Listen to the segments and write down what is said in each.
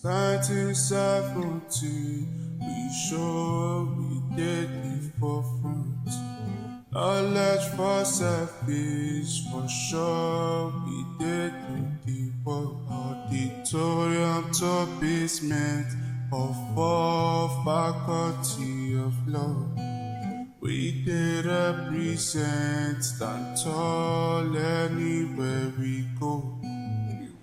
1970, we sure we did the forefront. Knowledge for selfish, for sure we did the work. Auditorium to basement of all faculty of law. We did represent, stand tall anywhere we go.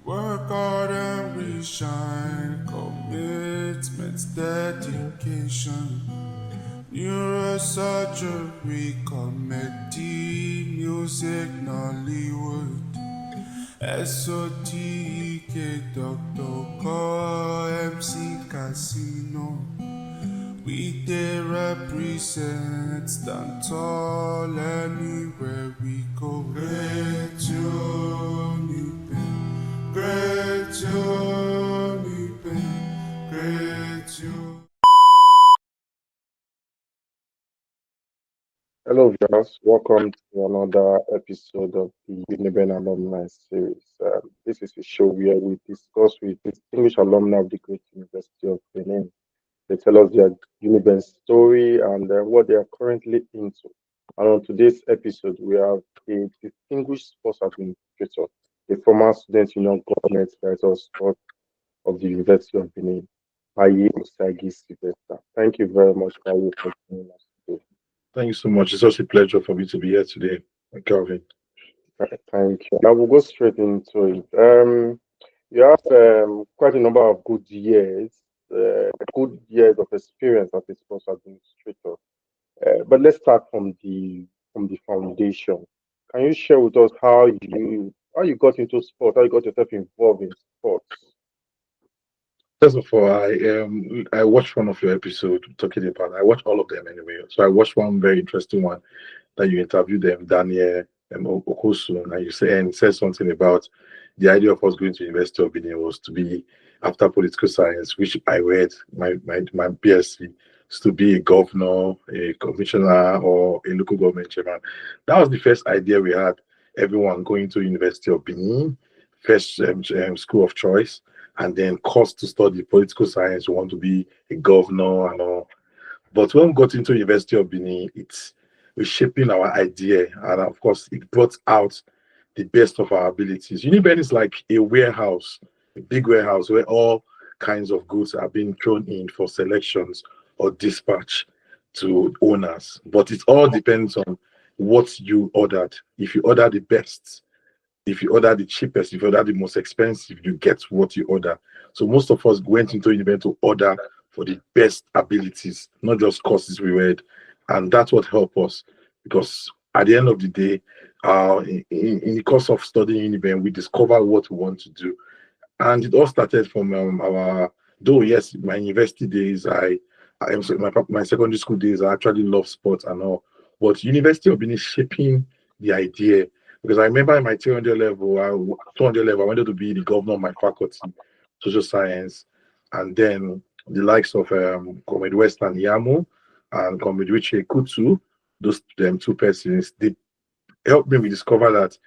Work hard and we shine, commitment, dedication. Neurosurgery, comedy, music, Nollywood. SOTK, Dr. Call, MC Casino. We did represent, stand tall anywhere we go. Great UNIBEN, great UNIBEN, great UNIBEN. Hello, viewers. Welcome to another episode of the UNIBEN Alumni Series. This is a show where we discuss with distinguished alumni of the great University of Benin. They tell us their UNIBEN story and what they are currently into. And on today's episode, we have a distinguished sports administrator, a former student union government director of sport of the University of Benin, Baye Osagie Sylvester. Thank you very much, Baye, for joining us today. Thank you so much. It's such a pleasure for me to be here today, Calvin. Thank you. I will go straight into it. You have quite a number of good years of experience as a sports administrator. But let's start from the foundation. Can you share with us how you got into sport, how you got yourself involved in sports? First of all, I watched one of your episodes talking about. I watched all of them anyway. So I watched one very interesting one that you interviewed them, Daniel Okosun, and you said something about the idea of us going to University of Benin was to be after political science, which I read my BSc, is to be a governor, a commissioner, or a local government chairman. That was the first idea we had. Everyone going to University of Benin, first school of choice, and then course to study political science. We want to be a governor and all. But when we got into University of Benin, it's reshaping our idea, and of course, it brought out the best of our abilities. UNIBEN is like a warehouse, a big warehouse where all kinds of goods are being thrown in for selections or dispatch to owners. But it all depends on what you ordered. If you order the best, if you order the cheapest, if you order the most expensive, you get what you order. So most of us went into UNIBEN to order for the best abilities, not just courses we read. And that's what helped us, because at the end of the day, in the course of studying UNIBEN, we discovered what we want to do. And it all started from my university days, my secondary school days, I actually love sports and all. But University of Benin is shaping the idea, because I remember in my 200 level, I wanted to be the governor of my faculty, social science, and then the likes of Comrade Western Yamu and Comrade Richie Kutu, those two persons, they helped me discover that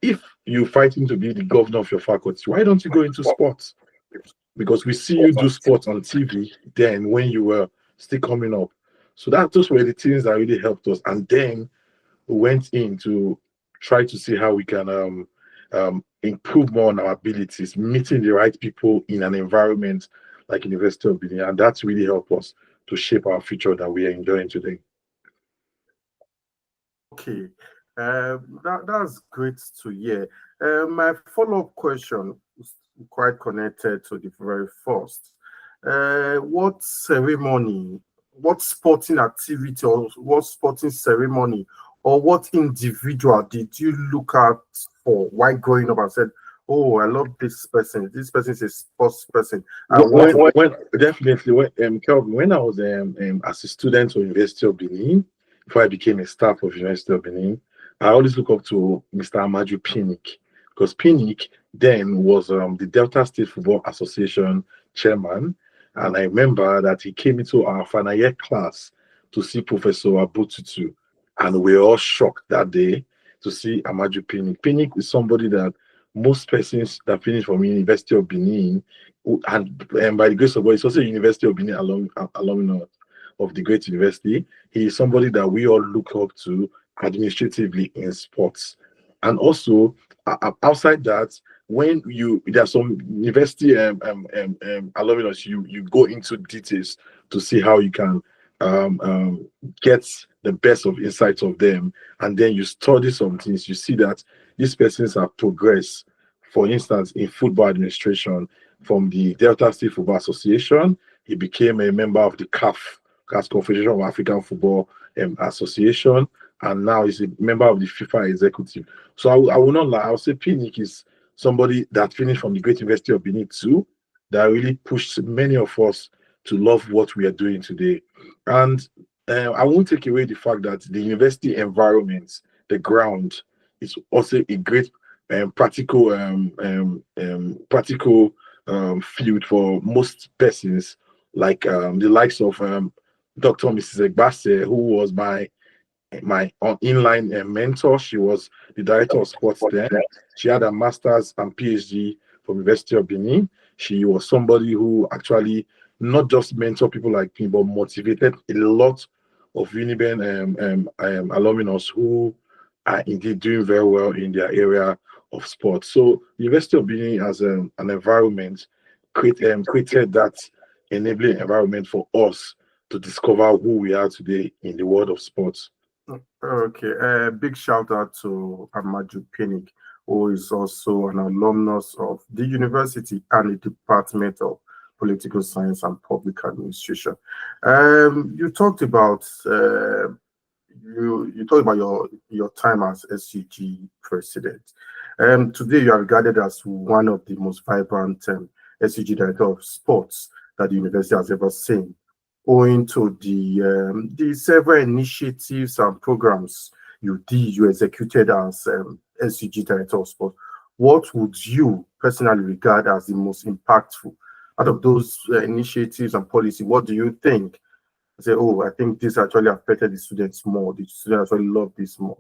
if you're fighting to be the governor of your faculty, why don't you go into sports? Because we see you do sports on TV then when you were still coming up. So those were the things that really helped us. And then we went in to try to see how we can improve more on our abilities, meeting the right people in an environment like University of Benin. And that's really helped us to shape our future that we are enjoying today. Okay, that's great to hear. My follow-up question is quite connected to the very first. What ceremony, what sporting activity, or what sporting ceremony, or what individual did you look at for while growing up and said, "Oh, I love this person. This person is a sports person." Kelvin, when I was as a student of University of Benin, before I became a staff of University of Benin, I always look up to Mr. Amaju Pinnick, because Pinnick then was the Delta State Football Association chairman, and I remember that he came into our final year class to see Professor Abututu, and we were all shocked that day to see Amaju Pinnick. Pinnick is somebody that most persons that finish from University of Benin, and by the grace of God, it's also University of Benin alumni of the great university. He is somebody that we all look up to administratively in sports. And also, outside that, when there are some university alumni, you go into details to see how you can get the best of insights of them, and then you study some things. You see that these persons have progressed. For instance, in football administration, from the Delta State Football Association, he became a member of the CAF, as Confederation of African Football Association, and now he's a member of the FIFA executive. So I will not lie, I will say Pinnick is somebody that finished from the Great University of Benin too, that really pushed many of us to love what we are doing today. And I won't take away the fact that the university environment, the ground, is also a great practical field for most persons, like the likes of Dr. Mrs. Egbase, who was my inline mentor. She was the director of sports then. She had a master's and PhD from University of Benin. She was somebody who actually not just mentor people like me, but motivated a lot of UNIBEN alumni who are indeed doing very well in their area of sports. So University of Benin as an environment created that enabling environment for us to discover who we are today in the world of sports. Okay, big shout out to Amaju Pinnick, who is also an alumnus of the university and the Department of Political Science and Public Administration. You talked about your time as SUG president. Today you are regarded as one of the most vibrant SUG director of sports that the university has ever seen, owing to the several initiatives and programs you executed as SUG director of sport. What would you personally regard as the most impactful out of those initiatives and policy? What do you think? Say, oh, I think this actually affected the students more. The students actually love this more.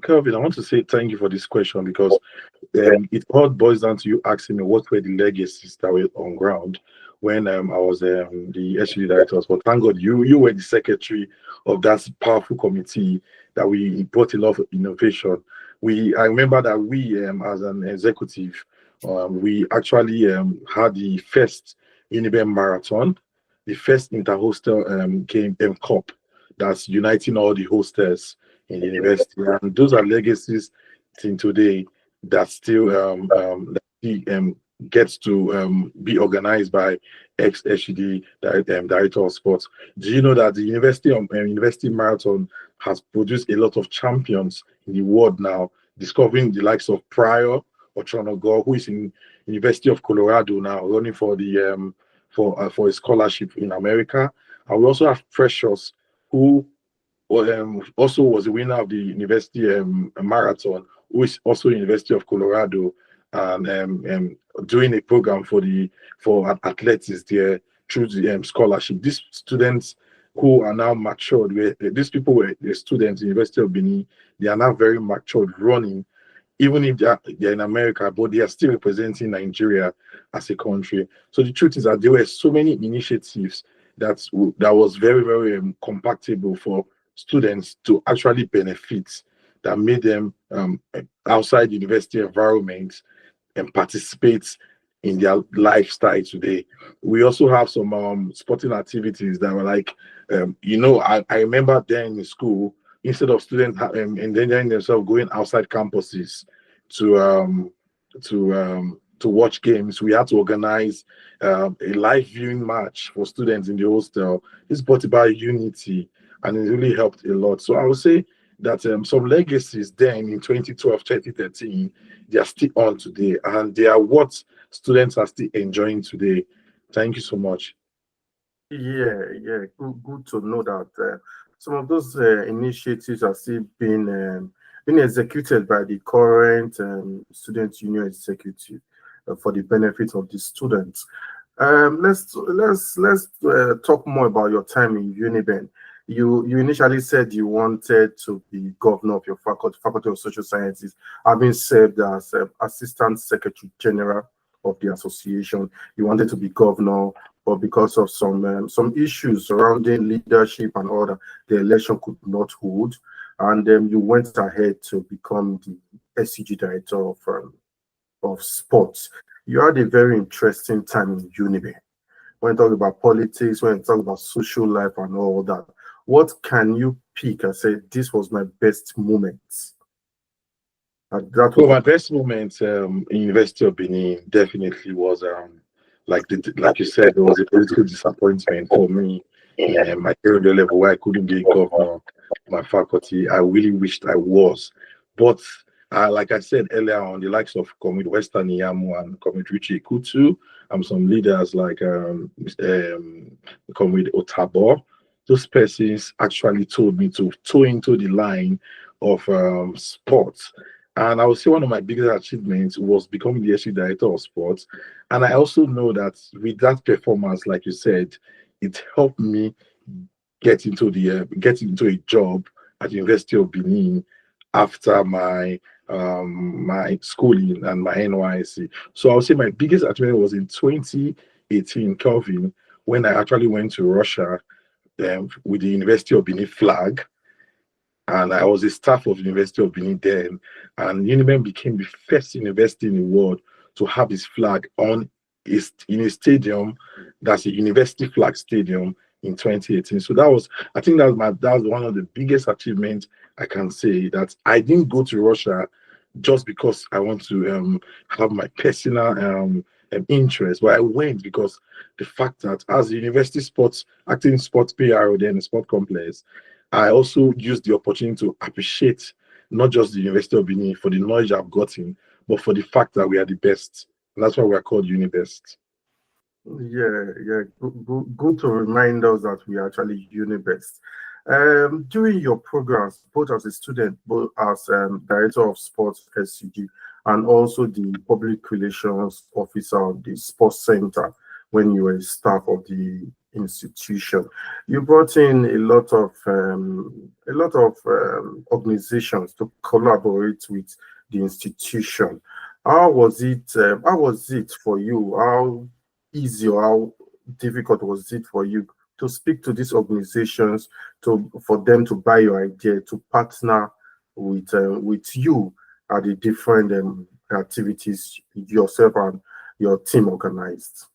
Kelvin, I want to say thank you for this question, because it all boils down to you asking me what were the legacies that were on ground when I was the SUG director. But thank God you were the secretary of that powerful committee that we brought a lot of innovation. I remember that we as an executive, we actually had the first UNIBEN marathon, the first inter-hostel game cup that's uniting all the hostels in the university, and those are legacies till today that still gets to be organized by ex-SUD director of sports. Do you know that the university marathon has produced a lot of champions in the world now, discovering the likes of Pryor Ochonogo, who is in University of Colorado now, running for the for a scholarship in America. And we also have Precious, who also was a winner of the university marathon, who is also University of Colorado, and doing a program for athletics there through the scholarship. These students who are now matured, these people were the students in University of Benin, they are now very matured, running, even if they're in America, but they are still representing Nigeria as a country. So the truth is that there were so many initiatives that was very, very compatible for students to actually benefit, that made them outside the university environment and participate in their lifestyle today. We also have some sporting activities that were like, I remember then in school, instead of students endangering themselves going outside campuses to watch games, we had to organize a live viewing match for students in the hostel. It's brought about unity, and it really helped a lot. So I would say that some legacies then in 2012, 2013, they are still on today, and they are what students are still enjoying today. Thank you so much. Yeah, good to know that some of those initiatives are still being executed by the current student union executive for the benefit of the students. Let's talk more about your time in UNIBEN. You initially said you wanted to be governor of your faculty of social sciences, having served as assistant secretary general of the association. You wanted to be governor, but because of some issues surrounding leadership and order, the election could not hold, and you went ahead to become the SCG director of sports. You had a very interesting time in UNIBEN. When you talk about politics, when you talk about social life and all that, what can you pick and say this was my best moment? Well, my best moment in University of Benin definitely was like you said, it was a political disappointment for me. My third level where I couldn't be a governor of my faculty. I really wished I was, but like I said earlier on, the likes of Comrade Western Iyamu and Comrade Richie Kutu, some leaders like Comrade Otabo, those persons actually told me to toe into the line of sports. And I would say one of my biggest achievements was becoming the SC director of sports. And I also know that with that performance, like you said, it helped me get into a job at the University of Benin after my my schooling and my NYSC. So I would say my biggest achievement was in 2018, Kelvin, when I actually went to Russia with the University of Benin flag. And I was a staff of the University of Benin then. And UNIBEN became the first university in the world to have its flag in a stadium that's a university flag stadium in 2018. So I think that was one of the biggest achievements I can say, that I didn't go to Russia just because I want to have my personal interest, but I went because the fact that as a university acting sports PRO then a sport complex, I also used the opportunity to appreciate not just the University of Benin for the knowledge I've gotten, but for the fact that we are the best. And that's why we are called UniBest. Yeah. Good to remind us that we are actually UniBest. During your programs, both as a student, both as director of sports SCG, and also the public relations officer of the sports center when you were a staff of the institution, you brought in a lot of organizations to collaborate with the institution. How was it for you? How easy or how difficult was it for you to speak to these organizations, for them to buy your idea, to partner with you at the different activities yourself and your team organized?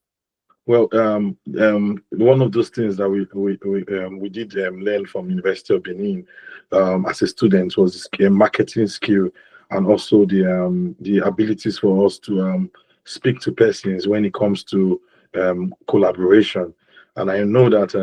Well, one of those things that we did learn from University of Benin as a student was a marketing skill, and also the abilities for us to speak to persons when it comes to collaboration. And I know that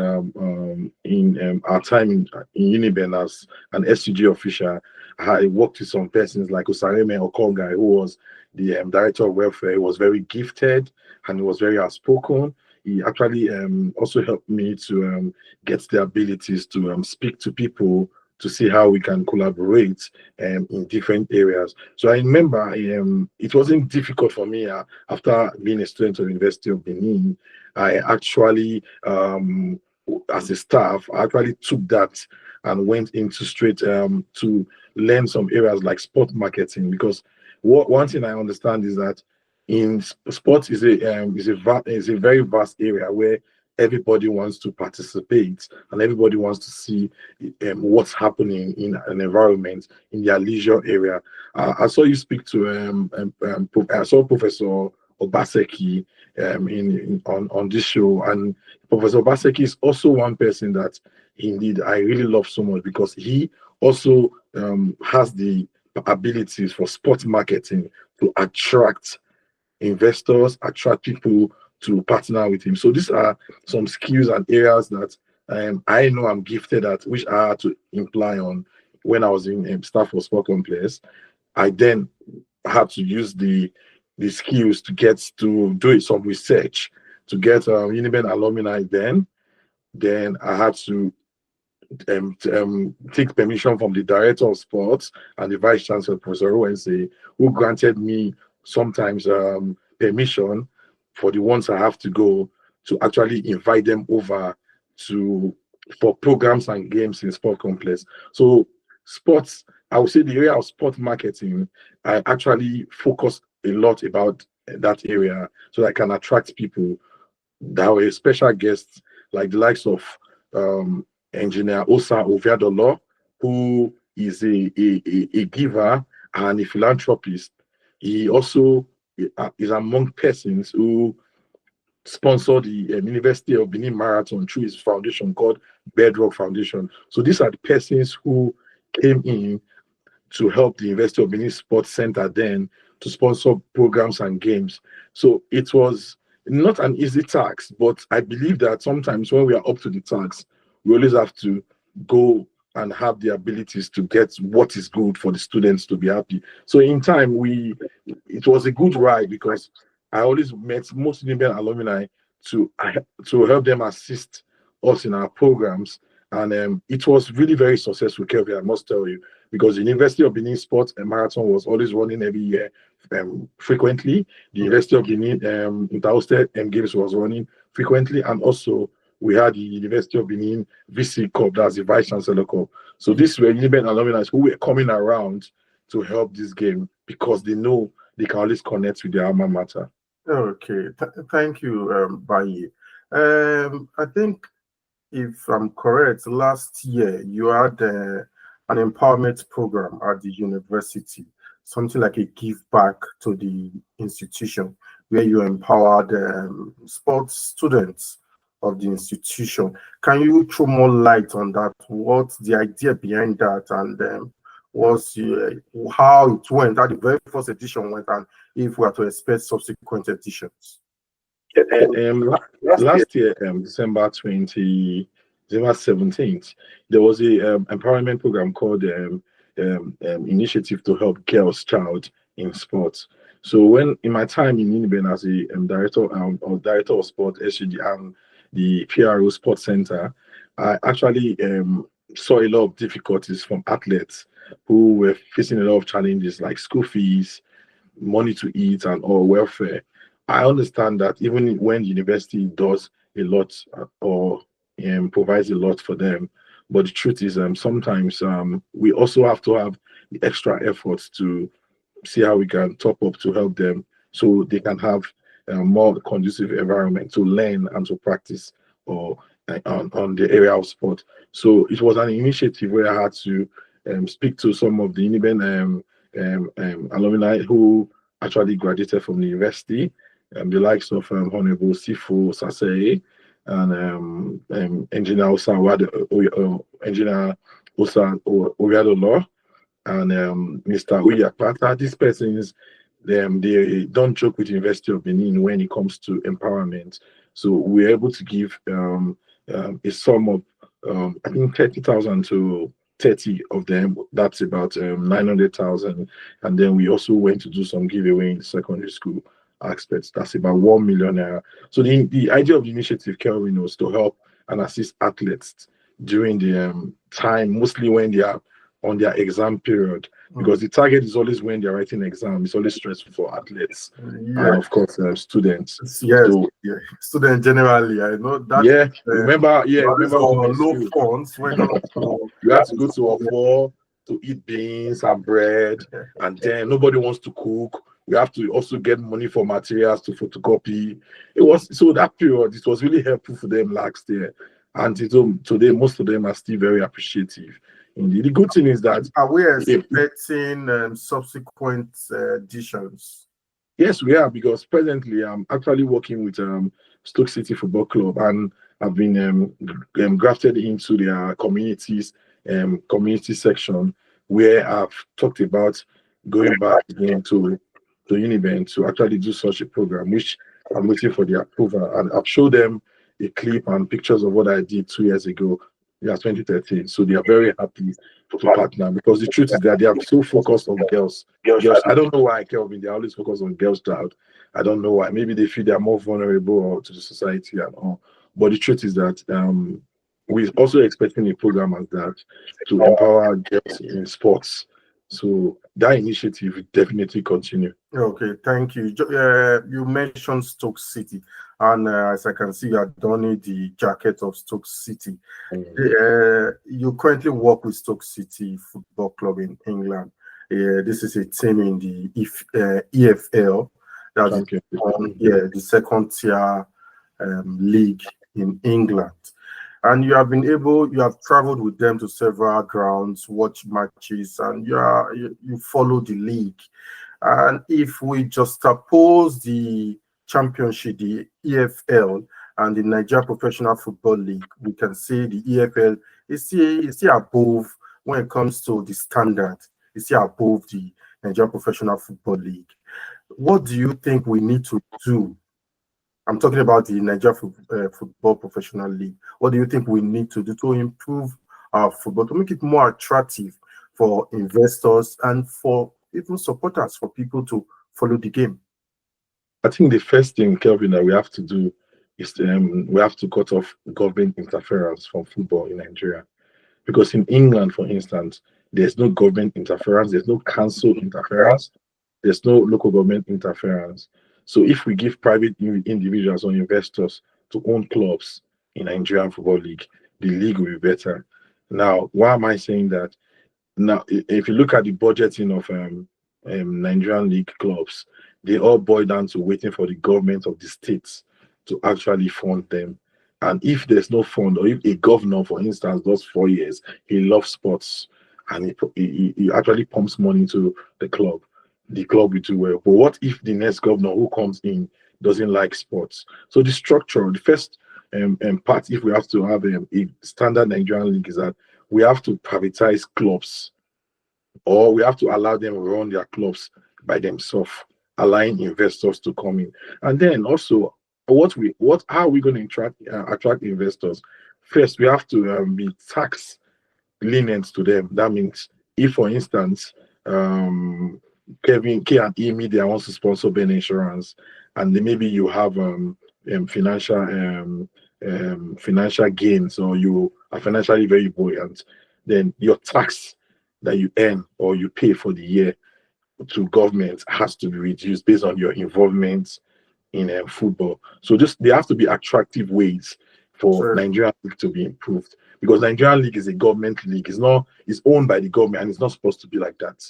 in our time in UNIBEN as an SCG official, I worked with some persons like Osareme Okogai, who was the director of welfare. He was very gifted and he was very outspoken. He actually also helped me to get the abilities to speak to people to see how we can collaborate in different areas. So I remember it wasn't difficult for me after being a student of University of Benin. I actually, as a staff, I actually took that and went into straight to learn some areas like sport marketing, because one thing I understand is that in sports is a very vast area where everybody wants to participate and everybody wants to see what's happening in an environment in their leisure area. I saw you speak to I saw Professor Obaseki on this show, and Professor Obaseki is also one person that indeed I really love so much, because he also has the abilities for sports marketing to attract investors, attract people to partner with him. So these are some skills and areas that I know I'm gifted at, which I had to imply on when I was in staff for sport complex. I then had to use the skills to get to do some research to get UNIBEN alumni. Then I had to take permission from the director of sports and the vice chancellor, Professor Owense, who granted me sometimes permission for the ones I have to go to actually invite them over to for programs and games in sport complex. So sports, I would say the area of sport marketing, I actually focus a lot about that area so that I can attract people that were special guests like the likes of engineer Osa Oviadolo, who is a giver and a philanthropist. He also is among persons who sponsored the University of Benin Marathon through his foundation called Bedrock Foundation. So these are the persons who came in to help the University of Benin Sports Centre then to sponsor programs and games. So it was not an easy task, but I believe that sometimes when we are up to the task, we always have to go and have the abilities to get what is good for the students to be happy. So in time, it was a good ride because I always met most UNIBEN alumni to help them assist us in our programs. And it was really very successful, Kelvin, I must tell you, because the University of Benin Sports and Marathon was always running every year frequently. The University of Benin Inter-Hosted Games was running frequently. And also, we had the University of Benin VC Cup, that's the Vice Chancellor Cup. So these were UNIBEN alumni who were coming around to help this game because they know they can always connect with their alma mater. Okay, thank you, Baye. I think, if I'm correct, last year you had an empowerment program at the university, something like a give back to the institution, where you empowered sports students of the institution. Can you throw more light on that? What's the idea behind that, and how it went, how the very first edition went, and if we are to expect subsequent editions? Last year, December 17th, there was a empowerment program called Initiative to Help Girls Child in Sports. So when in my time in UNIBEN as a director of sport, SUG, and the PRO Sports Centre, I actually saw a lot of difficulties from athletes who were facing a lot of challenges like school fees, money to eat, and all welfare. I understand that even when the university does a lot or provides a lot for them, but the truth is sometimes we also have to have the extra efforts to see how we can top up to help them so they can have a more conducive environment to learn and to practice or on the area of sport. So it was an initiative where I had to speak to some of the UNIBEN alumni who actually graduated from the university, the likes of Honorable Sifo Sasei and Engineer Osa Oviadolo and Mr. Uyakpata. These persons, they don't joke with the University of Benin when it comes to empowerment. So we're able to give a sum of I think 30,000 to 30 of them. That's about 900,000. And then we also went to do some giveaway in the secondary school aspects. That's about 1 million naira. So the idea of the initiative, Kelvin, was to help and assist athletes during the time, mostly when they are on their exam period, because the target is always when they're writing exam. It's always stressful for athletes and of course students. Yes, so, students generally. I know that. Yeah, remember low funds when you have to go to a floor to eat beans and bread, and then nobody wants to cook. We have to also get money for materials to photocopy. It was so that period. It was really helpful for them last year, and today most of them are still very appreciative. Indeed, the good thing is that are we expecting subsequent editions? Yes, we are, because presently I'm actually working with Stoke City Football Club, and I've been grafted into their community section, where I've talked about going back again to UNIBEN to actually do such a program, which I'm waiting for the approval. And I've showed them a clip and pictures of what I did 2 years ago. 2013. So they are very happy to partner, because the truth is that they are so focused on girls. I don't know why, Kelvin. They are always focused on girls' child. I don't know why. Maybe they feel they are more vulnerable to the society and all. But the truth is that we're also expecting a program like that to empower girls in sports. So that initiative will definitely continue. Okay, thank you. You mentioned Stoke City. And as I can see, you are donning the jacket of Stoke City. You currently work with Stoke City Football Club in England. This is a team in the EFL, that's the second tier league in England. And you have traveled with them to several grounds, watch matches, and you follow the league. And if we juxtapose the championship, the EFL, and the Nigeria Professional Football League, we can say the EFL is still above when it comes to the standard. It's still above the Nigeria Professional Football League. What do you think we need to do? I'm talking about the Nigeria Football Professional League. What do you think we need to do to improve our football, to make it more attractive for investors and for even supporters, for people to follow the game? I think the first thing, Kelvin, that we have to do is we have to cut off government interference from football in Nigeria. Because in England, for instance, there's no government interference, there's no council interference, there's no local government interference. So if we give private individuals or investors to own clubs in Nigerian Football League, the league will be better. Now, why am I saying that? Now, if you look at the budgeting of Nigerian league clubs, they all boil down to waiting for the government of the states to actually fund them. And if there's no fund, or if a governor, for instance, does 4 years, he loves sports and he actually pumps money into the club will do well. But what if the next governor who comes in doesn't like sports? So the structure, the first part, if we have to have a standard Nigerian league, is that we have to privatize clubs, or we have to allow them run their clubs by themselves, allowing investors to come in. And then also, how are we going to attract investors? First, we have to be tax lenient to them. That means if, for instance, Kevin K and E Media wants to sponsor Ben Insurance, and then maybe you have financial gains, or you are financially very buoyant, then your tax that you earn or you pay for the year to government has to be reduced based on your involvement in football. So there have to be attractive ways for Nigerian League to be improved, because Nigerian League is a government league. It's owned by the government, and it's not supposed to be like that.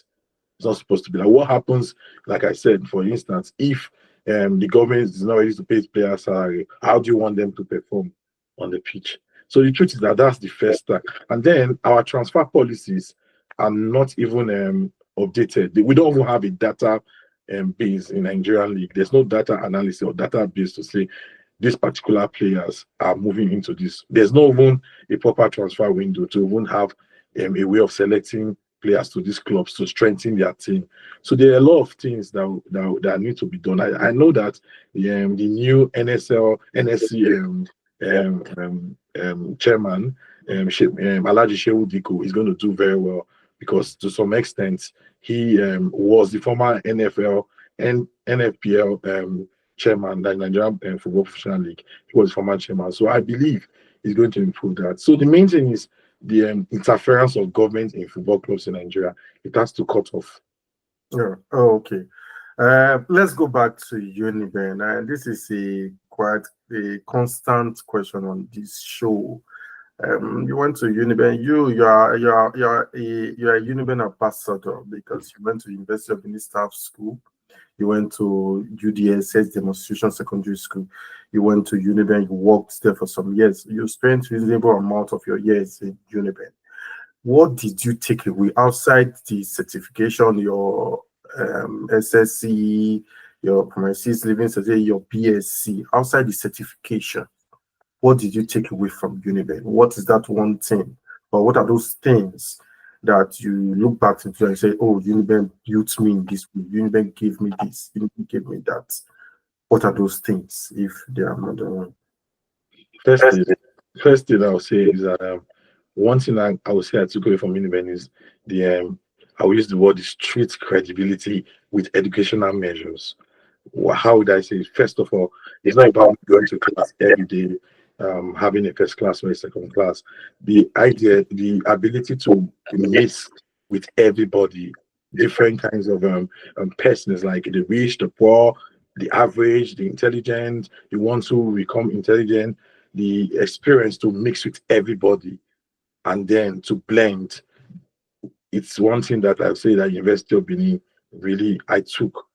It's not supposed to be like what happens. Like I said, for instance, if the government is not ready to pay players' salary, how do you want them to perform on the pitch? So the truth is that's the first step. And then our transfer policies are not even updated. We don't even have a data base in Nigerian League. There's no data analysis or data base to say these particular players are moving into this. There's not even a proper transfer window to even have a way of selecting players to these clubs to strengthen their team. So there are a lot of things that need to be done. I know that the new NSC chairman, Alhaji Shehu Diko, is going to do very well, because to some extent he was the former NFL and NFPL chairman, the Nigerian Football Professional League. He was former chairman, so I believe he's going to improve that. So the main thing is the interference of government in football clubs in Nigeria. It has to cut off. Yeah. Oh, okay. Let's go back to UNIBEN. And this is quite a constant question on this show. You went to UNIBEN. You are a UNIBEN ambassador, because you went to University of Benin Staff School. You went to UDSS Demonstration Secondary School. You went to UNIBEN. You worked there for some years. You spent a reasonable amount of your years in UNIBEN. What did you take away outside the certification, your SSC, your premises living certificate, your BSc? Outside the certification, what did you take away from UNIBEN? What is that one thing, or what are those things that you look back into and say, oh, UNIBEN built me in this way, UNIBEN gave me this, UNIBEN gave me that? What are those things, if they are not the one? First thing I would say is that one thing I would say I took away from UNIBEN is I will use the word street credibility with educational measures. How would I say it? First of all, it's not about going to class every day, having a first class or a second class. The ability to mix with everybody, different kinds of persons, like the rich, the poor, the average, the intelligent, the ones who become intelligent, the experience to mix with everybody and then to blend. It's one thing that I say that University of Benin really I took.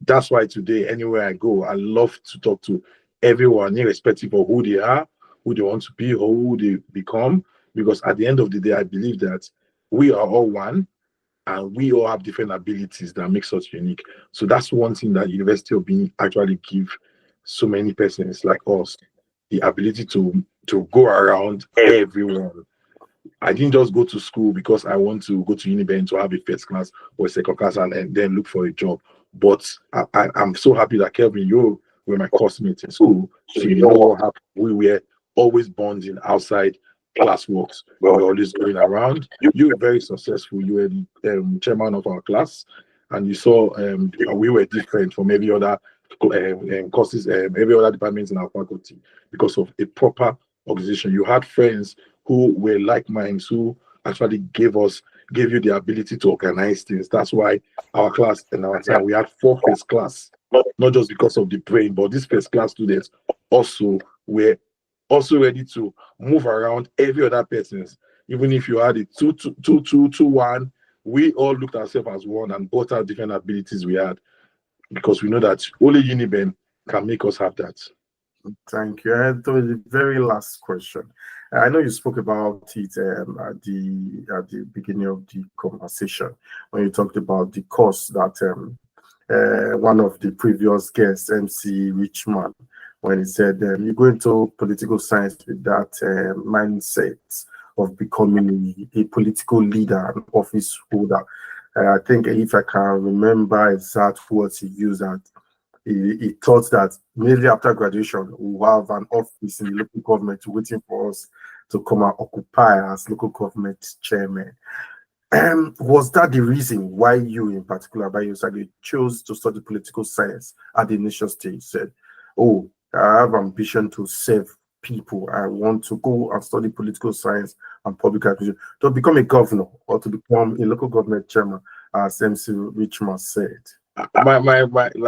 That's why today, anywhere I go, I love to talk to everyone, irrespective of who they are, who they want to be, or who they become. Because at the end of the day, I believe that we are all one and we all have different abilities that makes us unique. So that's one thing that University of Benin actually give so many persons like us, the ability to go around everyone. I didn't just go to school because I want to go to UNIBEN to have a first class or a second class and then look for a job. But I'm so happy that Kelvin, you were my classmate in school. So you know what happened. We were always bonding outside classworks. We were always going around. You were very successful. You were the chairman of our class. And you saw we were different from every other courses, every other department in our faculty because of a proper organization. You had friends who were like minds who actually gave you the ability to organize things. That's why our class in our time we had 4 first class, not just because of the brain, but these first class students also were also ready to move around every other person's. Even if you had a 2-2-2-2-1, we all looked at ourselves as one and both our different abilities we had because we know that only UNIBEN can make us have that. Thank you. And the very last question. I know you spoke about it at the beginning of the conversation when you talked about the course that one of the previous guests, MC Richman, when he said you go into political science with that mindset of becoming a political leader and office holder. I think if I can remember exact words he used, that he thought that immediately after graduation, we'll have an office in the local government waiting for us to come and occupy as local government chairman. Was that the reason why you, in particular, Baye Osagie, chose to study political science at the initial stage? Said, "Oh, I have ambition to serve people. I want to go and study political science and public administration to become a governor or to become a local government chairman," as MC Richman said. Like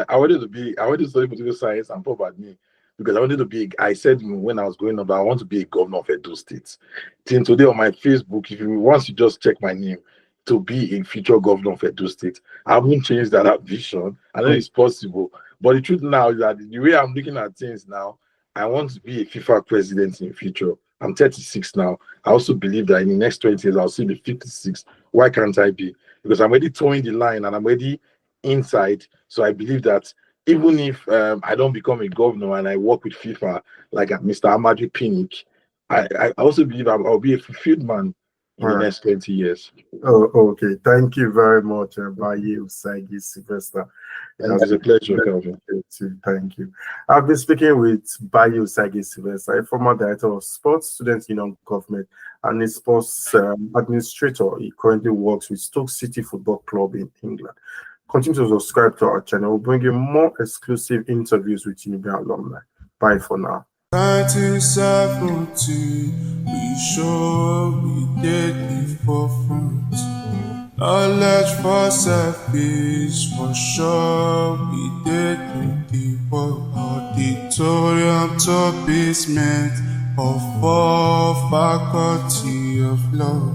I wanted to study political science and public admin because I wanted to be. I said when I was growing up, I want to be a governor of Edo State. Till today on my Facebook, if you once you just check my name to be a future governor of Edo State, I haven't changed that ambition. I know it's possible, but the truth now is that the way I'm looking at things now, I want to be a FIFA president in future. I'm 36 now. I also believe that in the next 20 years I'll still be 56. Why can't I be? Because I'm already towing the line and I'm already inside. So I believe that even if I don't become a governor and I work with FIFA like Mr. Amadi Pinnick, I also believe I'll be a fulfilled man in the next 20 years. Oh, okay. Thank you very much, Baye Osagie Sylvester. It's a pleasure, Kelvin. Thank you. I've been speaking with Baye Osagie Sylvester, a former director of Sports Student Union Government and a sports administrator. He currently works with Stoke City Football Club in England. Continue to subscribe to our channel. We'll bring you more exclusive interviews with UNIBEN alumni. Bye for now. 1970, we sure we did the forefront. Knowledge for selfish, for sure we did the work. Auditorium to basement of all faculty of law.